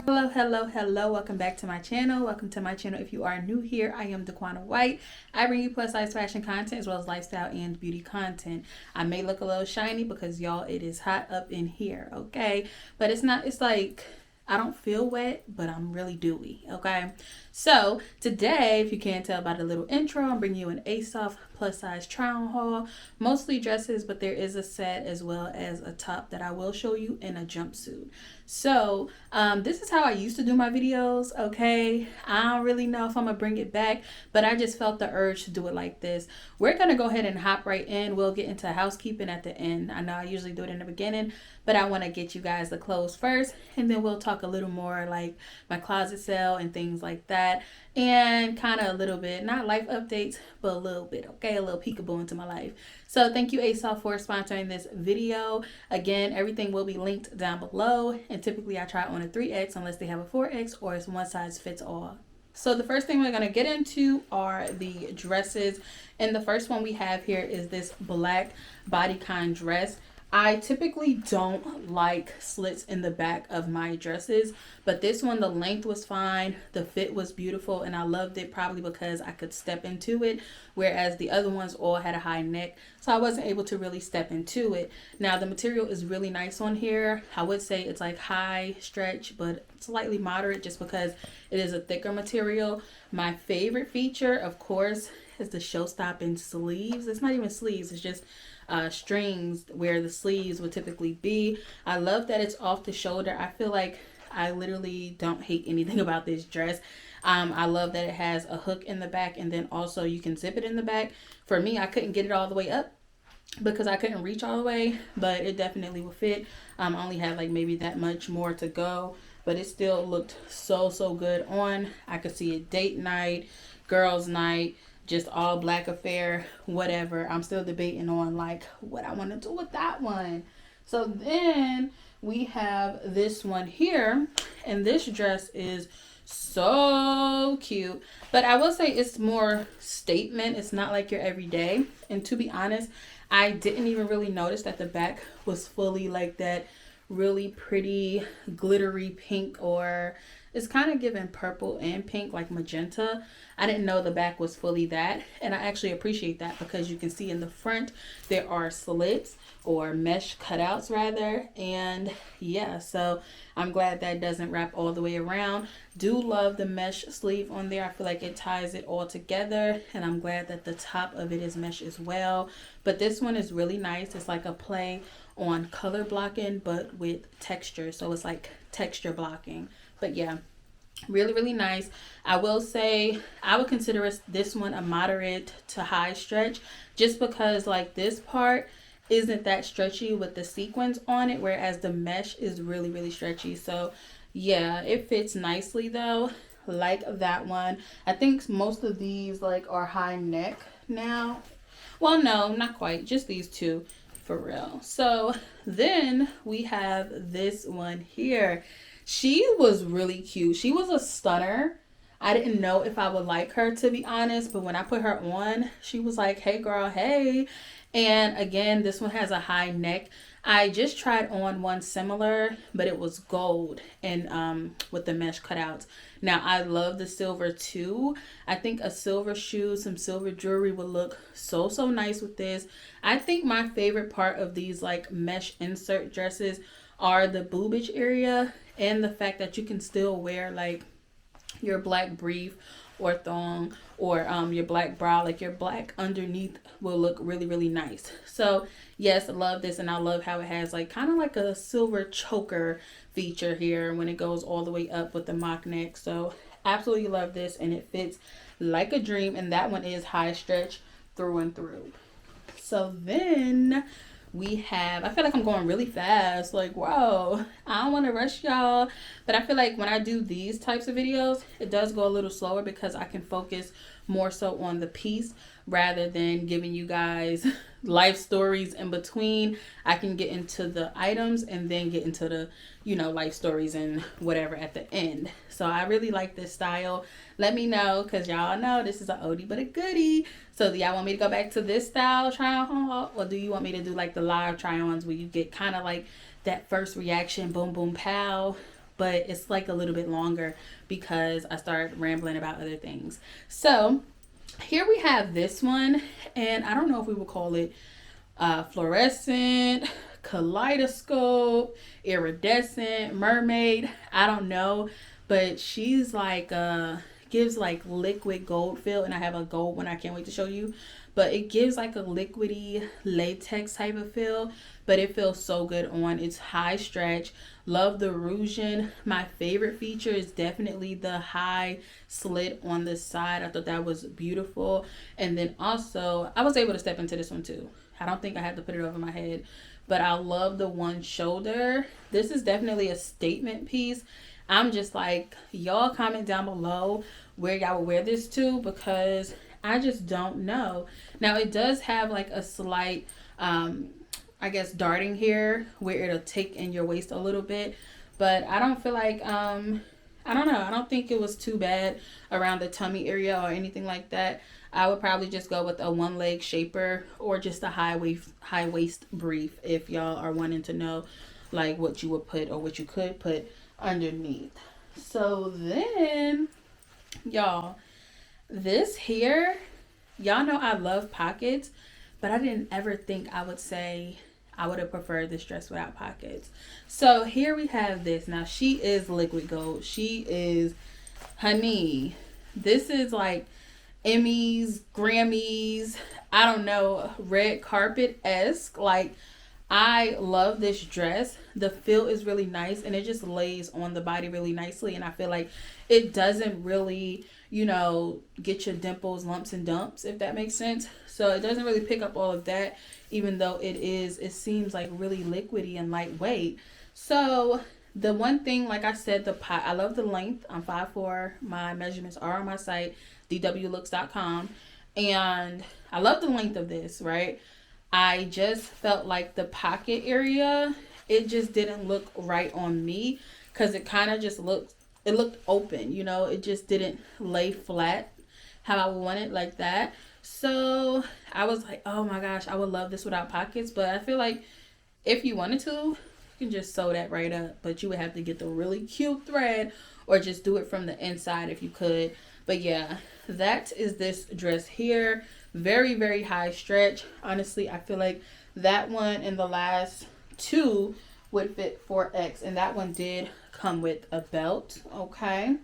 Hello, welcome back to my channel. Welcome to my channel. If you are new here, I am Daquana White. I bring you plus size fashion content as well as lifestyle and beauty content. I may look a little shiny because y'all, it is hot up in here, okay? But it's like I don't feel wet, but I'm really dewy, okay? So today, if you can't tell by the little intro, I'm bringing you an Asoph plus size try on haul. Mostly dresses, but there is a set as well as a top that I will show you in a jumpsuit. So this is how I used to do my videos, okay? I don't really know if I'm gonna bring it back, but I just felt the urge to do it like this. We're gonna go ahead and hop right in. We'll get into housekeeping at the end. I know I usually do it in the beginning, but I want to get you guys the clothes first, and then we'll talk a little more like my closet sale and things like that, and kind of a little bit, not life updates, but a little bit, okay? A little peekaboo into my life. So thank you Asoph for sponsoring this video. Again, everything will be linked down below, and typically I try on a 3X unless they have a 4X or it's one size fits all. So the first thing we're going to get into are the dresses, and the first one we have here is this black bodycon dress. I typically don't like slits in the back of my dresses, but this one, the length was fine, the fit was beautiful, and I loved it probably because I could step into it, whereas the other ones all had a high neck, so I wasn't able to really step into it. Now the material is really nice on here. I would say it's like high stretch, but slightly moderate just because it is a thicker material. My favorite feature, of course, is the show-stopping sleeves. It's not even sleeves, it's just strings where the sleeves would typically be. I love that it's off the shoulder. I feel like I literally don't hate anything about this dress. I love that it has a hook in the back, and then also you can zip it in the back. For me, I couldn't get it all the way up because I couldn't reach all the way, but it definitely will fit. I only have like maybe that much more to go, but it still looked so good on. I could see it date night, girls night, just all black affair, whatever. I'm still debating on like what I want to do with that one. So then we have this one here, and this dress is so cute, but I will say it's more statement. It's not like your everyday, and to be honest, I didn't even really notice that the back was fully like that really pretty glittery pink, or it's kind of giving purple and pink, like magenta. I didn't know the back was fully that, and I actually appreciate that because you can see in the front there are slits or mesh cutouts rather, and yeah, so I'm glad that doesn't wrap all the way around. Do love the mesh sleeve on there. I feel like it ties it all together, and I'm glad that the top of it is mesh as well. But this one is really nice. It's like a play on color blocking but with texture, so it's like texture blocking. But yeah, really nice. I will say I would consider this one a moderate to high stretch, just because like this part isn't that stretchy with the sequins on it, whereas the mesh is really stretchy. So yeah, it fits nicely though, like that one. I think most of these like are high neck now. Well, no, not quite, just these two for real. So then we have this one here. She was really cute. She was a stunner. I didn't know if I would like her, to be honest, but when I put her on, she was like, hey girl, hey. And again, this one has a high neck. I just tried on one similar, but it was gold and with the mesh cutouts. Now I love the silver too. I think a silver shoe, some silver jewelry would look so nice with this. I think my favorite part of these like mesh insert dresses are the boobage area, and the fact that you can still wear like your black brief or thong, or your black bra, like your black underneath will look really nice. So yes, I love this, and I love how it has like kind of like a silver choker feature here when it goes all the way up with the mock neck. So absolutely love this, and it fits like a dream, and that one is high stretch through and through. So then we have, I feel like I'm going really fast, like whoa, I don't want to rush y'all, but I feel like when I do these types of videos, it does go a little slower because I can focus more so on the piece rather than giving you guys life stories in between. I can get into the items and then get into the, you know, life stories and whatever at the end. So I really like this style. Let me know, because y'all know this is an oldie but a goodie. So do y'all want me to go back to this style try on haul, or do you want me to do like the live try ons where you get kind of like that first reaction, boom boom pow? but it's like a little bit longer because I started rambling about other things. So here we have this one, and I don't know if we would call it fluorescent, kaleidoscope, iridescent, mermaid. I don't know, but she's like gives like liquid gold feel, and I have a gold one I can't wait to show you. But it gives like a liquidy latex type of feel, but it feels so good on. It's high stretch. Love the ruching. My favorite feature is definitely the high slit on the side. I thought that was beautiful. And then also, I was able to step into this one too. I don't think I had to put it over my head, but I love the one shoulder. This is definitely a statement piece. I'm just like, y'all comment down below where y'all would wear this to, because I just don't know. Now it does have like a slight, I guess, darting here where it'll take in your waist a little bit, but I don't feel like, I don't know. I don't think it was too bad around the tummy area or anything like that. I would probably just go with a one leg shaper or just a high waist brief if y'all are wanting to know like what you would put or what you could put underneath. So then, y'all, this here, y'all know I love pockets, but I didn't ever think I would say I would have preferred this dress without pockets. So here we have this. Now she is liquid gold. She is, honey, this is like Emmys, Grammys, I don't know, red carpet-esque. Like, I love this dress. The feel is really nice, and it just lays on the body really nicely, and I feel like it doesn't really, you know, get your dimples, lumps, and dumps, if that makes sense. So it doesn't really pick up all of that, even though it seems like really liquidy and lightweight. So the one thing, like I said, I love the length. I'm 5'4". My measurements are on my site, dwlooks.com. And I love the length of this, right? I just felt like the pocket area, it just didn't look right on me, because it kind of just looked open, you know? It just didn't lay flat how I want it, like that. So I was like, oh my gosh, I would love this without pockets. But I feel like if you wanted to, you can just sew that right up. But you would have to get the really cute thread, or just do it from the inside if you could. But yeah, that is this dress here. Very, very high stretch. Honestly, I feel like that one and the last two would fit 4X. And that one did come with a belt. Okay.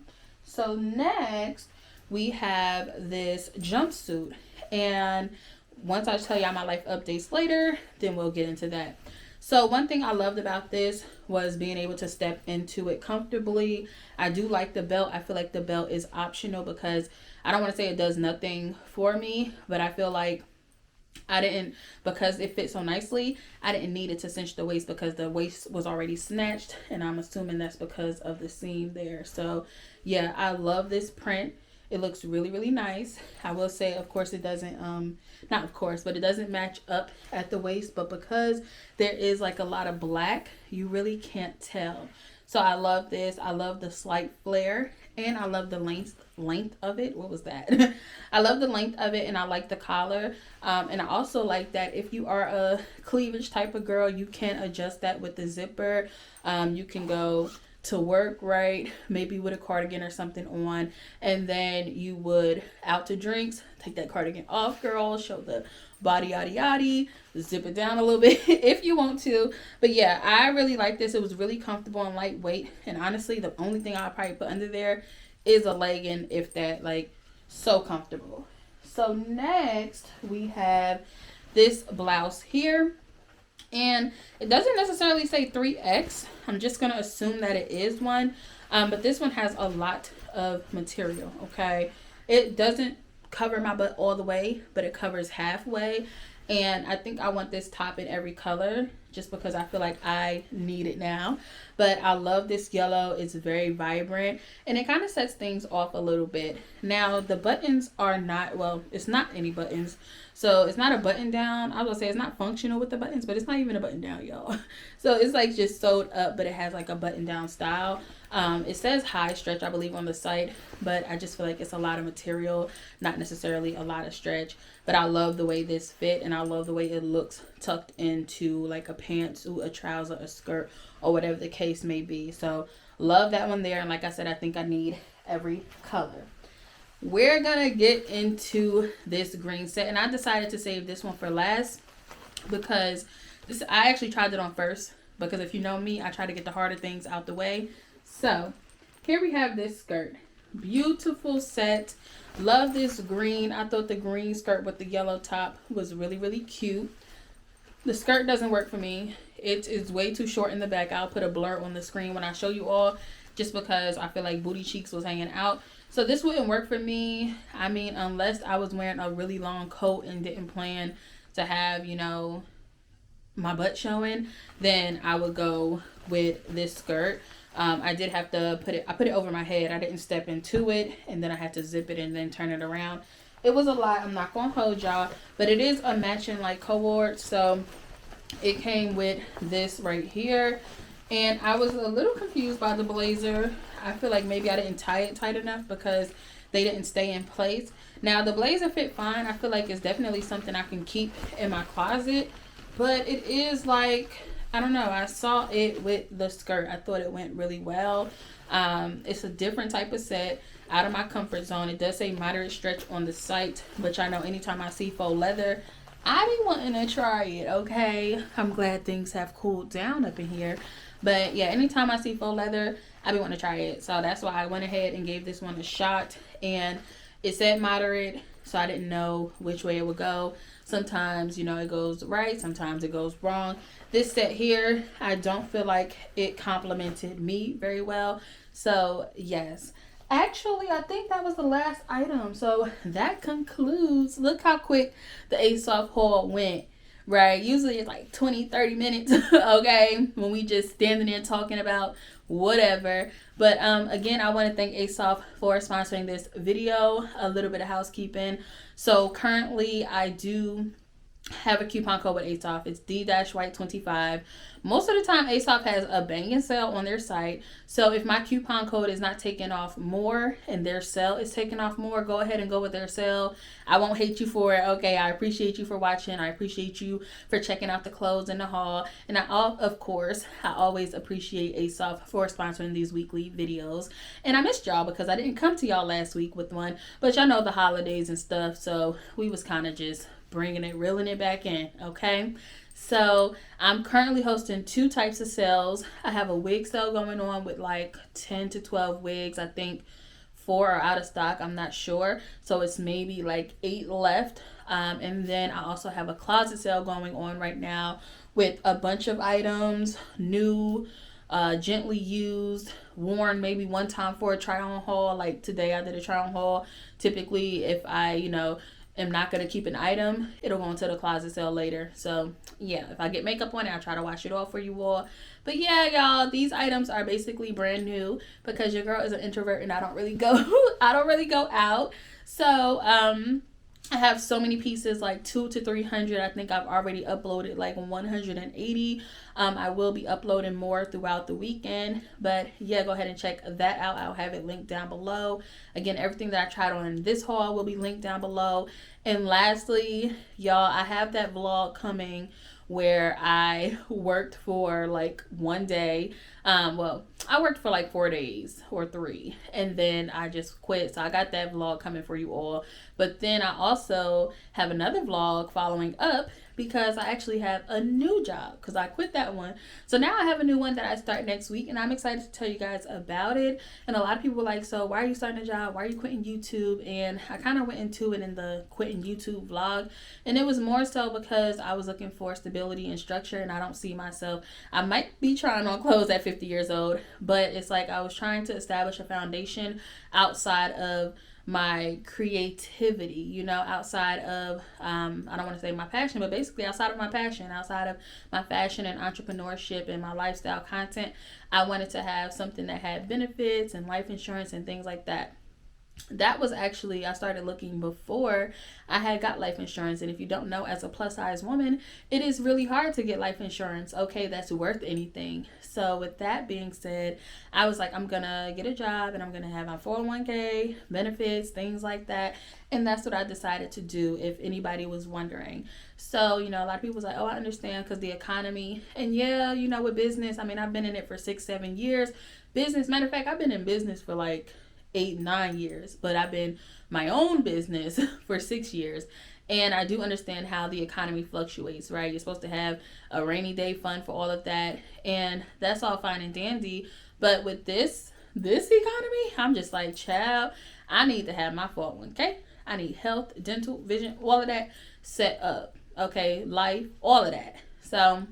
So next, we have this jumpsuit. And once I tell y'all my life updates later, then we'll get into that. So one thing I loved about this was being able to step into it comfortably. I do like the belt. I feel like the belt is optional, because I don't want to say it does nothing for me, but I feel like because it fits so nicely, I didn't need it to cinch the waist, because the waist was already snatched, and I'm assuming that's because of the seam there. So yeah, I love this print. It looks really, really nice. I will say, of course, it doesn't, not of course, but it doesn't match up at the waist. But because there is like a lot of black, you really can't tell. So I love this. I love the slight flare, and I love the length of it. What was that? I love the length of it, and I like the collar. And I also like that if you are a cleavage type of girl, you can adjust that with the zipper. You can go to work, right? Maybe with a cardigan or something on, and then you would out to drinks, take that cardigan off, girl, show the body yaddy yaddy, zip it down a little bit if you want to. But yeah, I really like this. It was really comfortable and lightweight, and honestly, the only thing I'll probably put under there is a legging, if that. Like, so comfortable. So next we have this blouse here. And it doesn't necessarily say 3X. I'm just going to assume that it is one. But this one has a lot of material, okay? It doesn't cover my butt all the way, but it covers halfway. And I think I want this top in every color, just because I feel like I need it now. But I love this yellow. It's very vibrant, and it kind of sets things off a little bit. Now, the buttons are not, well, it's not any buttons. So it's not a button down. I was gonna say it's not functional with the buttons, but it's not even a button down, y'all. So it's like just sewed up, but it has like a button down style. It says high stretch, I believe, on the site, but I just feel like it's a lot of material, not necessarily a lot of stretch. But I love the way this fit, and I love the way it looks tucked into like a pantsuit, a trouser, a skirt, or whatever the case may be. So Love that one there. And like I said, I think I need every color. We're gonna get into this green set, and I decided to save this one for last because I actually tried it on first, because if you know me, I try to get the harder things out the way. So here we have this skirt. Beautiful set. Love this green. I thought the green skirt with the yellow top was really, really cute. The skirt doesn't work for me. It is way too short in the back. I'll put a blur on the screen when I show you all, just because I feel like booty cheeks was hanging out. So this wouldn't work for me. I mean, unless I was wearing a really long coat and didn't plan to have, you know, my butt showing, then I would go with this skirt. I did have to put it over my head. I didn't step into it, and then I had to zip it and then turn it around. It was a lot. I'm not gonna hold y'all, but it is a matching like cord. So it came with this right here, and I was a little confused by the blazer. I feel like maybe I didn't tie it tight enough because they didn't stay in place. Now the blazer fit fine. I feel like it's definitely something I can keep in my closet, but it is like, I don't know, I saw it with the skirt. I thought it went really well. It's a different type of set, out of my comfort zone. It does say moderate stretch on the site, but I know anytime I see faux leather, I be wanting to try it, okay? I'm glad things have cooled down up in here. But yeah, anytime I see faux leather, I be wanting to try it. So that's why I went ahead and gave this one a shot. And it said moderate, so I didn't know which way it would go. Sometimes, you know, it goes right, sometimes it goes wrong. This set here, I don't feel like it complimented me very well. So yes, actually, I think that was the last item. So that concludes, look how quick the Asoph haul went, right? Usually it's like 20-30 minutes, okay, when we just standing there talking about whatever. But again, I want to thank Asoph for sponsoring this video. A little bit of housekeeping. So currently I do have a coupon code with Asoph. It's D-White25. Most of the time Asoph has a banging sale on their site. So if my coupon code is not taking off more and their sale is taking off more, go ahead and go with their sale. I won't hate you for it. Okay, I appreciate you for watching. I appreciate you for checking out the clothes in the haul. And of course, I always appreciate Asoph for sponsoring these weekly videos. And I missed y'all because I didn't come to y'all last week with one. But y'all know the holidays and stuff. So we was kind of just reeling it back in, okay? So I'm currently hosting 2 types of sales. I have a wig sale going on with like 10 to 12 wigs. I think 4 are out of stock. I'm not sure. So it's maybe like 8 left. And then I also have a closet sale going on right now with a bunch of items, new, gently used, worn maybe one time for a try on haul. Like today I did a try on haul. Typically if I, you know, am not going to keep an item, it'll go into the closet sale later. So yeah, if I get makeup on it, I'll try to wash it off for you all. But yeah, y'all, these items are basically brand new because your girl is an introvert and I don't really go out. So I have so many pieces, like 200 to 300. I think I've already uploaded like 180. I will be uploading more throughout the weekend. But yeah, go ahead and check that out. I'll have it linked down below. Again, everything that I tried on in this haul will be linked down below. And lastly, y'all, I have that vlog coming where I worked for like one day. Well, I worked for like 4 days or 3, and then I just quit. So I got that vlog coming for you all. But then I also have another vlog following up because I actually have a new job because I quit that one. So now I have a new one that I start next week, and I'm excited to tell you guys about it. And a lot of people were like, so why are you starting a job? Why are you quitting YouTube? And I kind of went into it in the quitting YouTube vlog. And it was more so because I was looking for stability and structure, and I don't see myself. I might be trying on clothes at 50 years old, but it's like I was trying to establish a foundation outside of my creativity, you know, outside of I don't want to say my passion, but basically outside of my passion, outside of my fashion and entrepreneurship and my lifestyle content. I wanted to have something that had benefits and life insurance and things like that. that was actually, I started looking before I had got life insurance. And if you don't know, as a plus size woman, it is really hard to get life insurance, okay, that's worth anything. So with that being said, I was like, I'm gonna get a job and I'm gonna have my 401k benefits, things like that. And that's what I decided to do, if anybody was wondering. So, you know, a lot of people was like, oh, I understand, because the economy. And yeah, you know, with business, I mean, I've been in it for 6-7 years. Business, matter of fact, I've been in business for like 8-9 years, but I've been my own business for 6 years. And I do understand how the economy fluctuates, right? You're supposed to have a rainy day fund for all of that, and that's all fine and dandy. But with this economy, I'm just like, child, I need to have my 401k. I need health, dental, vision, all of that set up. Okay, life, all of that. So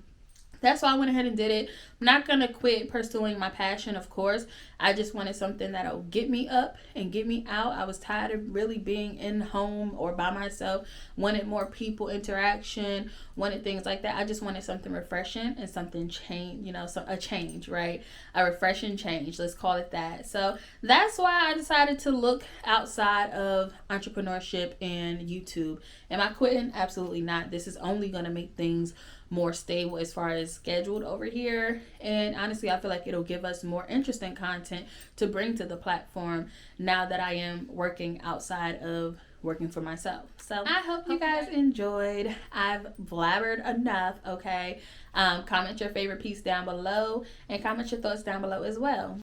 that's why I went ahead and did it. I'm not going to quit pursuing my passion, of course. I just wanted something that'll get me up and get me out. I was tired of really being in home or by myself. Wanted more people interaction, wanted things like that. I just wanted something refreshing and something change, you know, a change, right? A refreshing change, let's call it that. So that's why I decided to look outside of entrepreneurship and YouTube. Am I quitting? Absolutely not. This is only going to make things more stable as far as scheduled over here. And honestly, I feel like it'll give us more interesting content to bring to the platform now that I am working outside of working for myself. So I hope you guys enjoyed. I've blabbered enough, okay? Comment your favorite piece down below and comment your thoughts down below as well.